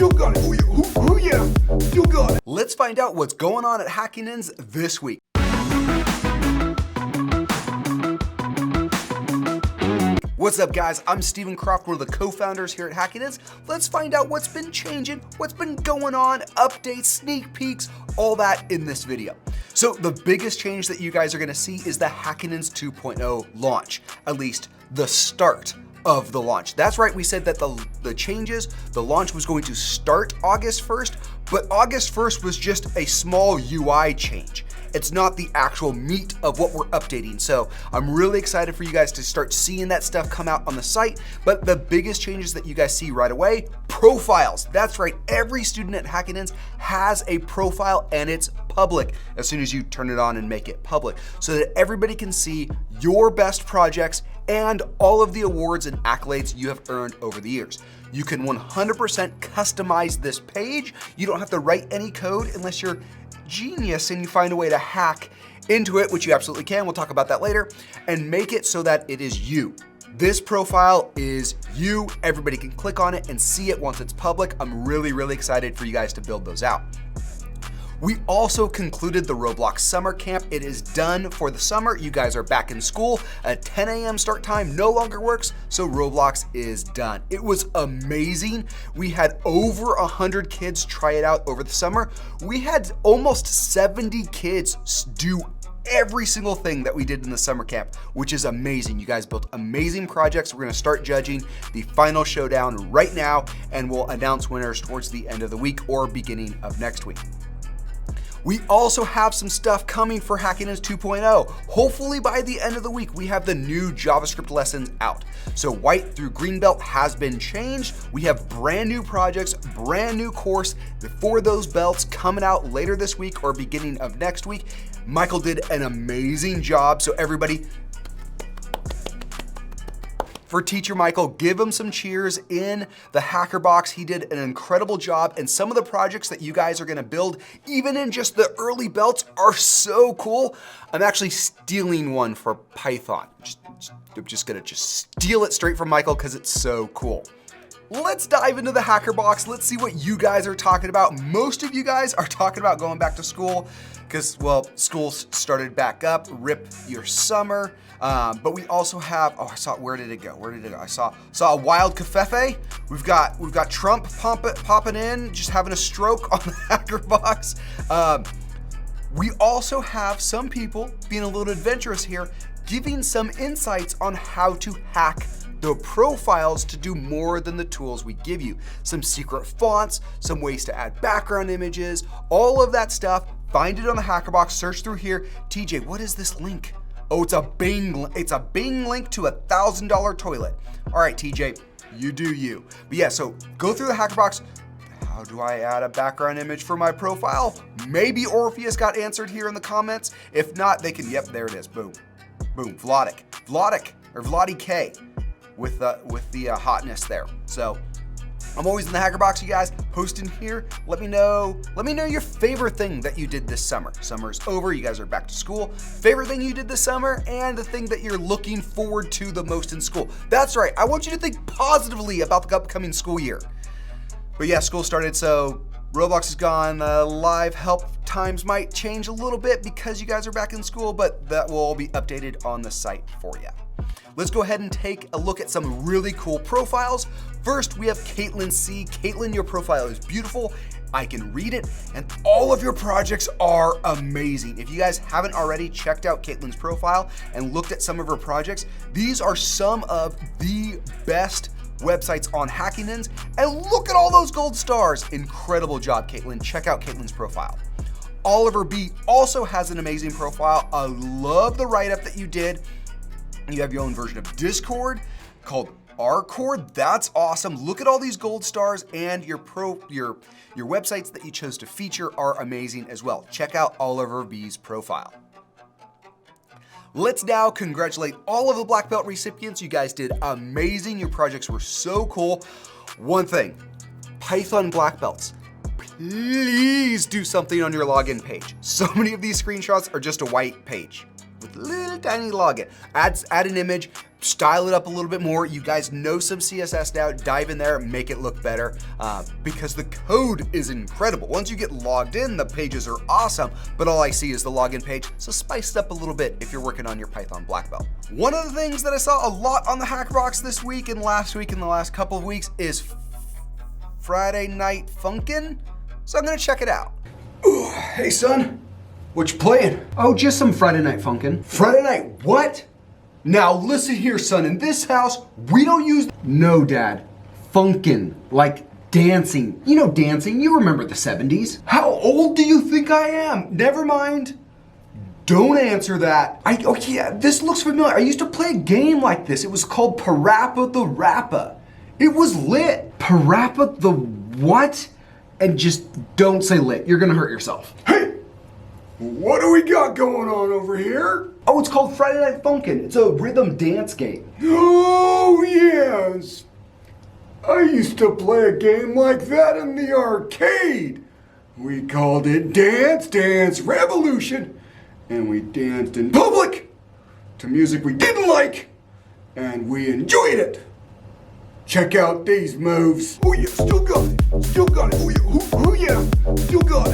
You got it. Ooh, yeah. You got it. Let's find out what's going on at Hackingtons this week. What's up, guys? I'm Stephen Croft, one of the co-founders here at Hackiness. Let's find out what's been changing, what's been going on, updates, sneak peeks, all that in this video. So the biggest change that you guys are gonna see is the Hackingtons 2.0 launch, at least the start of the launch. That's right, we said that the launch was going to start August 1st, but August 1st was just a small UI change. It's not the actual meat of what we're updating. So I'm really excited for you guys to start seeing that stuff come out on the site. But the biggest changes that you guys see right away, profiles. That's right, every student at Hackingtons has a profile and it's public as soon as you turn it on and make it public so that everybody can see your best projects and all of the awards and accolades you have earned over the years. You can 100% customize this page. You don't have to write any code unless you're genius and you find a way to hack into it, which you absolutely can. We'll talk about that later, and make it so that it is you. This profile is you. Everybody can click on it and see it once it's public. I'm really, really excited for you guys to build those out. We also concluded the Roblox summer camp. It is done for the summer. You guys are back in school. A 10 a.m. start time no longer works, so Roblox is done. It was amazing. We had over 100 kids try it out over the summer. We had almost 70 kids do every single thing that we did in the summer camp, which is amazing. You guys built amazing projects. We're gonna start judging the final showdown right now, and we'll announce winners towards the end of the week or beginning of next week. We also have some stuff coming for Hackingtons 2.0. Hopefully by the end of the week, we have the new JavaScript lessons out. So white through green belt has been changed. We have brand new projects, brand new course for those belts coming out later this week or beginning of next week. Michael did an amazing job, so everybody, for Teacher Michael, give him some cheers in the Hacker Box. He did an incredible job, and some of the projects that you guys are gonna build, even in just the early belts, are so cool. I'm actually stealing one for Python. I'm just gonna steal it straight from Michael because it's so cool. Let's dive into the Hacker Box. Let's see what you guys are talking about. Most of you guys are talking about going back to school because, well, school started back up, rip your summer. But we also have, where did it go? I saw a wild cafefe. We've got Trump popping in, just having a stroke on the Hacker Box. We also have some people being a little adventurous here, giving some insights on how to hack the profiles to do more than the tools we give you. Some secret fonts, some ways to add background images, all of that stuff. Find it on the Hacker Box, search through here. TJ, what is this link? Oh, it's a Bing link to a $1,000 toilet. All right, TJ, you do you. But yeah, so go through the Hacker Box. How do I add a background image for my profile? Maybe Orpheus got answered here in the comments. If not, they can, yep, there it is, boom. Boom, Vladik, or Vladi K with the hotness there. So I'm always in the Hacker Box, you guys, posting here. Let me know your favorite thing that you did this summer. Summer's over, you guys are back to school. Favorite thing you did this summer and the thing that you're looking forward to the most in school. That's right, I want you to think positively about the upcoming school year. But yeah, school started, so Roblox is gone. Live help times might change a little bit because you guys are back in school, but that will all be updated on the site for you. Let's go ahead and take a look at some really cool profiles. First, we have Caitlin C. Caitlin, your profile is beautiful. I can read it, and all of your projects are amazing. If you guys haven't already checked out Caitlin's profile and looked at some of her projects, these are some of the best websites on Hackingtons, and look at all those gold stars. Incredible job, Caitlin. Check out Caitlin's profile. Oliver B. also has an amazing profile. I love the write-up that you did. You have your own version of Discord called Rcord. That's awesome. Look at all these gold stars, and your websites that you chose to feature are amazing as well. Check out Oliver B's profile. Let's now congratulate all of the black belt recipients. You guys did amazing. Your projects were so cool. One thing, Python black belts, please do something on your login page. So many of these screenshots are just a white page with a little tiny login. Add an image, style it up a little bit more. You guys know some CSS now, dive in there, make it look better, because the code is incredible. Once you get logged in, the pages are awesome, but all I see is the login page, so spice it up a little bit if you're working on your Python black belt. One of the things that I saw a lot on the Hackbox this week and last week and the last couple of weeks is Friday Night Funkin', so I'm gonna check it out. Ooh, hey son, what you playing? Oh, just some Friday Night Funkin'. Friday night what? Now listen here, son, in this house, we don't use... No, Dad. Funkin', like dancing. You know dancing, you remember the 70s. How old do you think I am? Never mind. Don't answer that. Oh yeah, this looks familiar. I used to play a game like this. It was called Parappa the Rappa. It was lit. Parappa the what? And just don't say lit, you're gonna hurt yourself. Hey, what do we got going on over here? Oh, it's called Friday Night Funkin'. It's a rhythm dance game. Oh yes. I used to play a game like that in the arcade. We called it Dance Dance Revolution. And we danced in public to music we didn't like. And we enjoyed it. Check out these moves. Oh yeah, still got it. Still got it. Oh yeah, oh yeah, still got it.